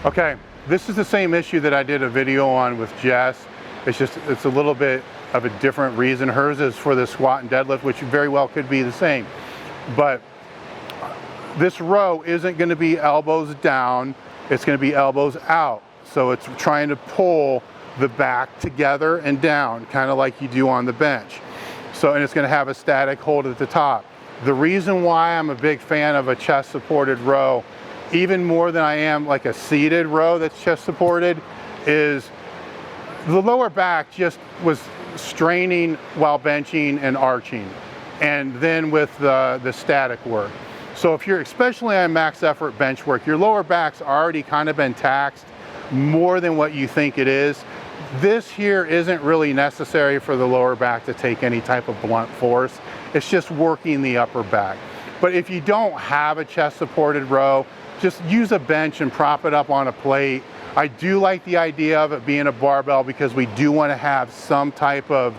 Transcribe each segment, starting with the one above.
Okay, this is the same issue that I did a video on with Jess. It's a little bit of a different reason. Hers is for the squat and deadlift, which very well could be the same. But this row isn't going to be elbows down, it's going to be elbows out. So it's trying to pull the back together and down, kind of like you do on the bench. So, and it's going to have a static hold at the top. The reason why I'm a big fan of a chest supported row, even more than I am like a seated row that's chest supported, is the lower back just was straining while benching and arching, and then with the static work. So if you're, especially on max effort bench work, your lower back's already kind of been taxed more than what you think it is. This here isn't really necessary for the lower back to take any type of blunt force. It's just working the upper back. But if you don't have a chest supported row, just use a bench and prop it up on a plate. I do like the idea of it being a barbell because we do want to have some type of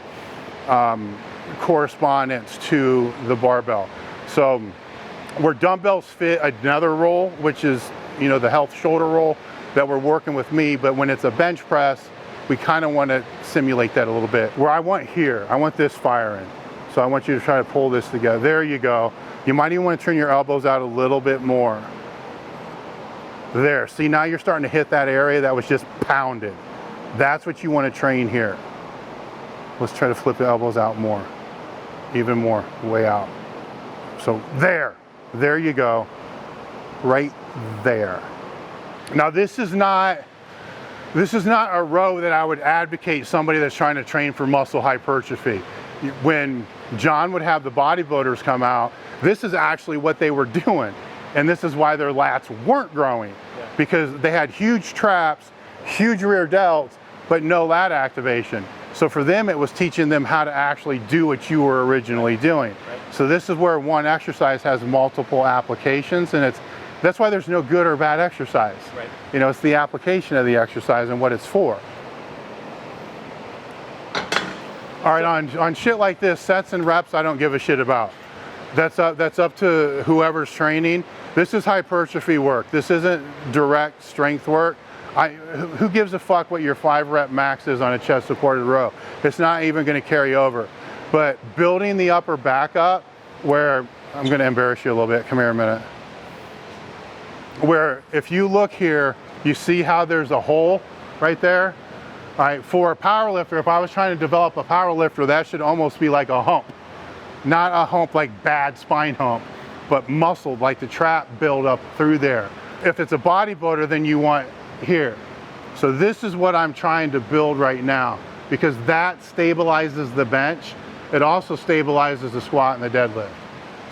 correspondence to the barbell. So where dumbbells fit another roll, which is, you know, the health shoulder roll that we're working with me, but when it's a bench press, we kind of want to simulate that a little bit. Where I want here, I want this firing. So I want you to try to pull this together. There you go. You might even want to turn your elbows out a little bit more. There, see, now you're starting to hit that area that was just pounded. That's what you want to train here. Let's try to flip the elbows out more, even more, way out. So there you go, right there. Now this is not a row that I would advocate somebody that's trying to train for muscle hypertrophy. When John would have the bodybuilders come out, this is actually what they were doing. And this is why their lats weren't growing, because they had huge traps, huge rear delts, but no lat activation. So for them, it was teaching them how to actually do what you were originally doing. So this is where one exercise has multiple applications, and that's why there's no good or bad exercise. You know, it's the application of the exercise and what it's for. All right, on shit like this, sets and reps, I don't give a shit about. That's up to whoever's training. This is hypertrophy work. This isn't direct strength work. Who gives a fuck what your 5 rep max is on a chest supported row? It's not even going to carry over. But building the upper back up, where I'm going to embarrass you a little bit. Come here a minute. Where if you look here, you see how there's a hole right there. All right, for a power lifter, if I was trying to develop a power lifter, that should almost be like a hump. Not a hump like bad spine hump, but muscled, like the trap build up through there. If it's a bodybuilder, then you want here. So this is what I'm trying to build right now, because that stabilizes the bench. It also stabilizes the squat and the deadlift.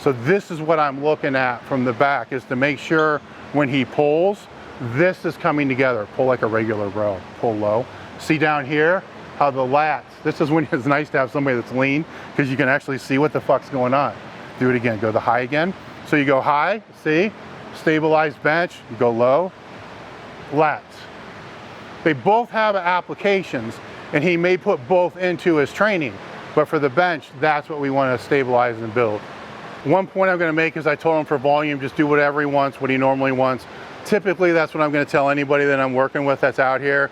So this is what I'm looking at from the back, is to make sure when he pulls, this is coming together. Pull like a regular row, pull low. See down here how the lats, this is when it's nice to have somebody that's lean, because you can actually see what the fuck's going on. Do it again, go the high again. So you go high, see, stabilized bench, you go low, lats. They both have applications, and he may put both into his training, but for the bench, that's what we want to stabilize and build. One point I'm going to make is I told him for volume, just do whatever he wants, what he normally wants. Typically, that's what I'm going to tell anybody that I'm working with that's out here.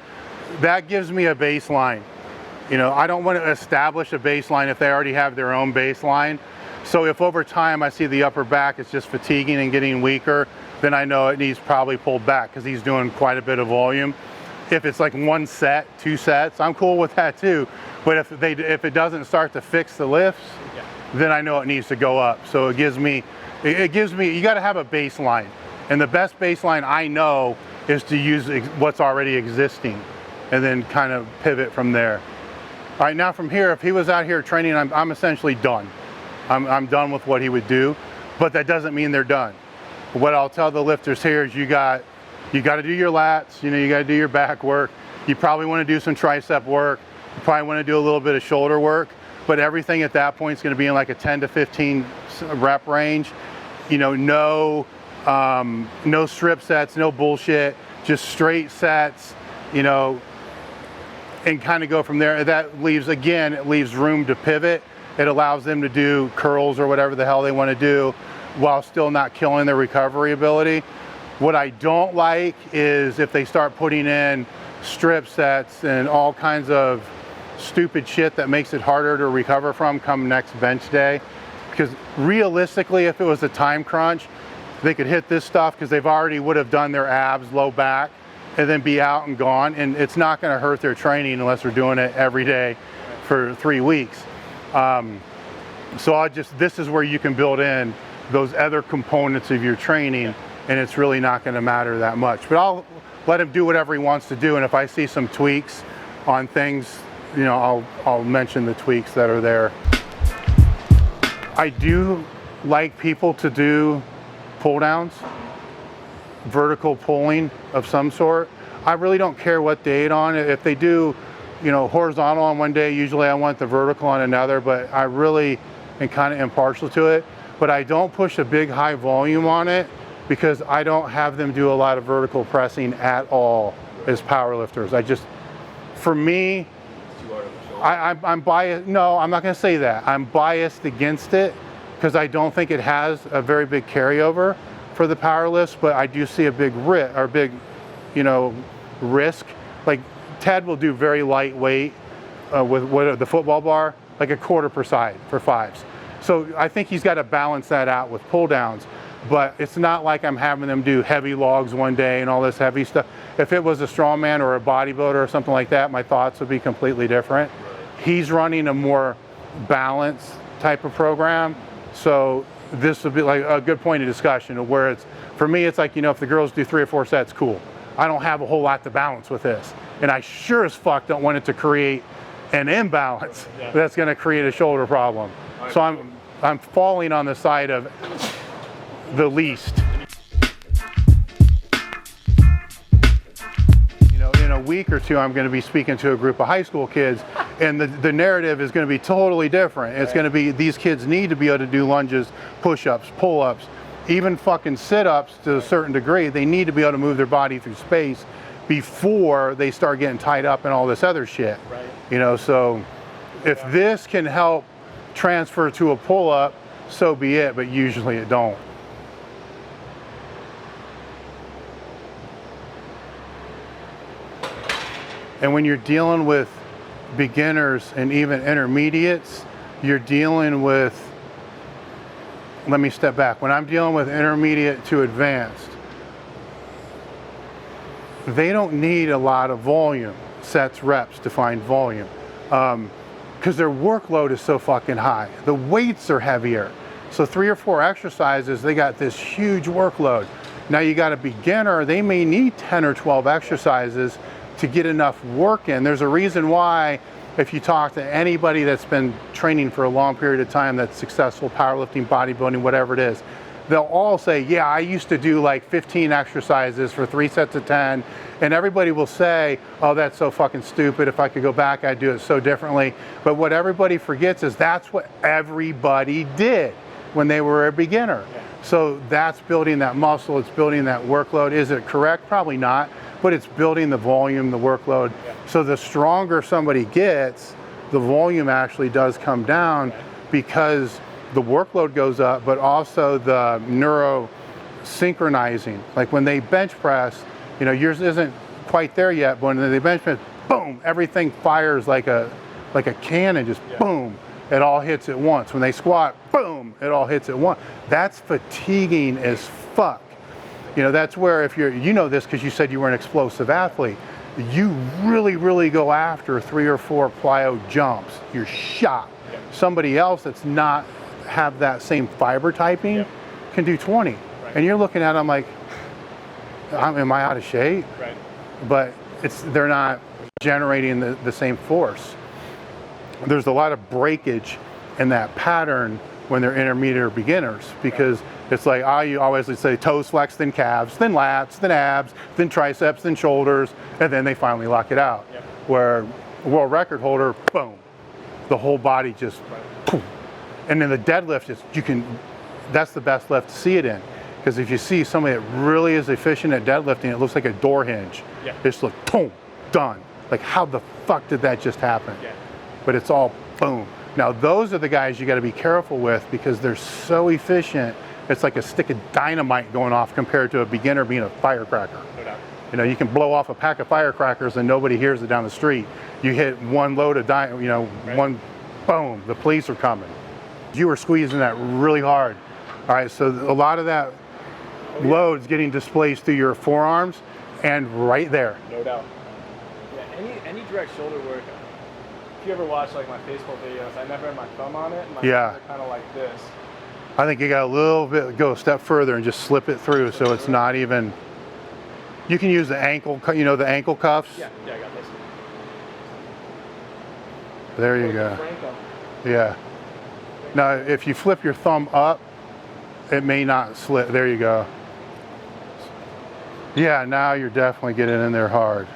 That gives me a baseline. You know, I don't want to establish a baseline if they already have their own baseline. So if over time I see the upper back is just fatiguing and getting weaker, then I know it needs probably pulled back, because he's doing quite a bit of volume. If it's like 1 set, 2 sets, I'm cool with that too. But if it doesn't start to fix the lifts, then I know it needs to go up. So it gives me, you got to have a baseline. And the best baseline I know is to use what's already existing and then kind of pivot from there. All right, now from here, if he was out here training, I'm essentially done. I'm done with what he would do, but that doesn't mean they're done. What I'll tell the lifters here is you got to do your lats, you know, you got to do your back work. You probably want to do some tricep work. You probably want to do a little bit of shoulder work, but everything at that point is going to be in like a 10 to 15 rep range. You know, no strip sets, no bullshit, just straight sets, you know, and kind of go from there. That leaves, again, it leaves room to pivot. It allows them to do curls or whatever the hell they want to do while still not killing their recovery ability. What I don't like is if they start putting in strip sets and all kinds of stupid shit that makes it harder to recover from come next bench day. Because realistically, if it was a time crunch, they could hit this stuff because they've already would have done their abs, low back, and then be out and gone. And it's not going to hurt their training unless they're doing it every day for 3 weeks. So this is where you can build in those other components of your training, and it's really not going to matter that much. But I'll let him do whatever he wants to do, and if I see some tweaks on things, you know, I'll mention the tweaks that are there. I do like people to do pull downs, vertical pulling of some sort. I really don't care what day it's on. If they do, you know, horizontal on one day, usually I want the vertical on another, but I really am kind of impartial to it. But I don't push a big high volume on it because I don't have them do a lot of vertical pressing at all as powerlifters. For me, I'm biased. No, I'm not going to say that. I'm biased against it because I don't think it has a very big carryover for the power lifts, but I do see a big risk. Like Ted will do very lightweight with the football bar, like a quarter per side for fives. So I think he's got to balance that out with pull downs, but it's not like I'm having them do heavy logs one day and all this heavy stuff. If it was a strongman or a bodybuilder or something like that, my thoughts would be completely different. He's running a more balanced type of program. So this would be like a good point of discussion of where for me, it's like, you know, if the girls do 3 or 4 sets, cool. I don't have a whole lot to balance with this. And I sure as fuck don't want it to create an imbalance that's going to create a shoulder problem. So I'm falling on the side of the least. You know, in a week or two, I'm going to be speaking to a group of high school kids, and the narrative is going to be totally different. It's going to be these kids need to be able to do lunges, push-ups, pull-ups, even fucking sit-ups to a certain degree. They need to be able to move their body through space before they start getting tied up and all this other shit. Right. You know, so if this can help transfer to a pull-up, so be it, but usually it don't. And when you're dealing with beginners and even intermediates, you're dealing with, let me step back. When I'm dealing with intermediate to advanced, they don't need a lot of volume, sets, reps to find volume. Because their workload is so fucking high. The weights are heavier. So 3 or 4 exercises, they got this huge workload. Now you got a beginner, they may need 10 or 12 exercises to get enough work in. There's a reason why, if you talk to anybody that's been training for a long period of time that's successful, powerlifting, bodybuilding, whatever it is, they'll all say, yeah, I used to do like 15 exercises for 3 sets of 10. And everybody will say, oh, that's so fucking stupid. If I could go back, I'd do it so differently. But what everybody forgets is that's what everybody did when they were a beginner. Yeah. So that's building that muscle. It's building that workload. Is it correct? Probably not. But it's building the volume, the workload. Yeah. So the stronger somebody gets, the volume actually does come down because the workload goes up, but also the neuro synchronizing. Like when they bench press, you know, yours isn't quite there yet, but when they bench press, boom, everything fires like a cannon, just boom, it all hits at once. When they squat, boom, it all hits at once. That's fatiguing as fuck. You know, that's where if you know this because you said you were an explosive athlete, you really, really go after 3 or 4 plyo jumps. You're shot. Yeah. Somebody else that's not have that same fiber typing can do 20. Right. And you're looking at them like, am I out of shape? Right. But they're not generating the same force. There's a lot of breakage in that pattern when they're intermediate or beginners because it's like, you always say toes flex, then calves, then lats, then abs, then triceps, then shoulders, and then they finally lock it out. Yep. Where a world record holder, boom, the whole body just, boom. And then the deadlift that's the best lift to see it in. Because if you see somebody that really is efficient at deadlifting, it looks like a door hinge. Yeah. It's like, boom, done. Like, how the fuck did that just happen? Yeah. But it's all boom. Now, those are the guys you got to be careful with because they're so efficient it's like a stick of dynamite going off compared to a beginner being a firecracker. No doubt. You know, you can blow off a pack of firecrackers and nobody hears it down the street. You hit one load of one boom, the police are coming. You were squeezing that really hard. All right, so a lot of that load's getting displaced through your forearms and right there. No doubt. Yeah, any direct shoulder work. If you ever watch like my Facebook videos, I never have my thumb on it. My thumbs are kind of like this. I think you got a little bit, go a step further and just slip it through so it's not even. You can use the ankle, you know, the ankle cuffs. Yeah, I got this. There you go. Yeah. Now, if you flip your thumb up, it may not slip. There you go. Yeah, now you're definitely getting in there hard.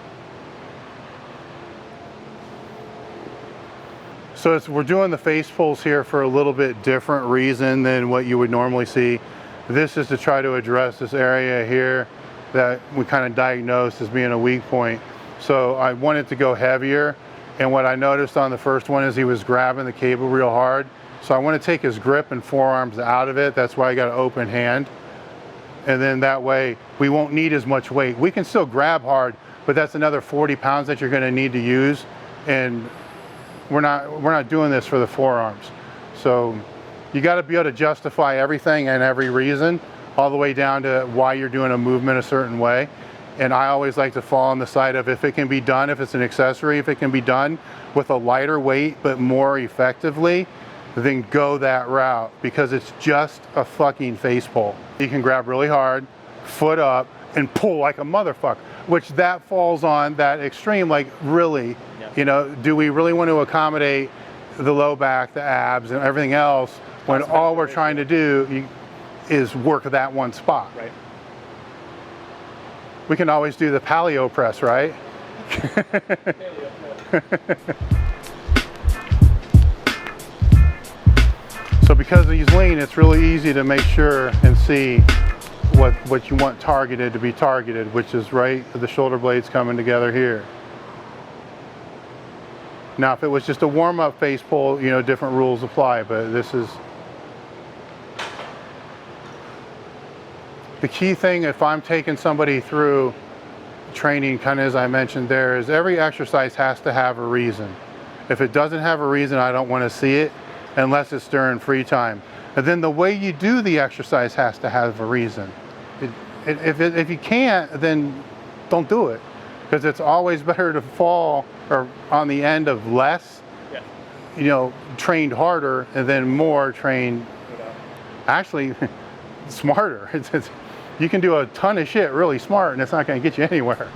So we're doing the face pulls here for a little bit different reason than what you would normally see. This is to try to address this area here that we kind of diagnosed as being a weak point. So I wanted to go heavier, and what I noticed on the first one is he was grabbing the cable real hard. So I want to take his grip and forearms out of it. That's why I got an open hand. And then that way we won't need as much weight. We can still grab hard, but that's another 40 pounds that you're going to need to use. And we're not doing this for the forearms. So you got to be able to justify everything and every reason, all the way down to why you're doing a movement a certain way. And I always like to fall on the side of if it can be done, if it's an accessory, if it can be done with a lighter weight but more effectively, then go that route, because it's just a fucking face pull. You can grab really hard, foot up, and pull like a motherfucker, which that falls on that extreme, like really, you know, do we really want to accommodate the low back, the abs, and everything else when all we're trying to do is work that one spot? Right. We can always do the paleo press, right? So because he's lean, it's really easy to make sure and see what you want targeted to be targeted, which is right the shoulder blades coming together here. Now, if it was just a warm-up face pull, you know, different rules apply, but this is the key thing. If I'm taking somebody through training, kind of as I mentioned there, is every exercise has to have a reason. If it doesn't have a reason, I don't want to see it unless it's during free time. And then the way you do the exercise has to have a reason. If you can't, then don't do it, because it's always better to fall or on the end of less, you know, trained harder, and then more trained, actually smarter. You can do a ton of shit really smart, and it's not going to get you anywhere.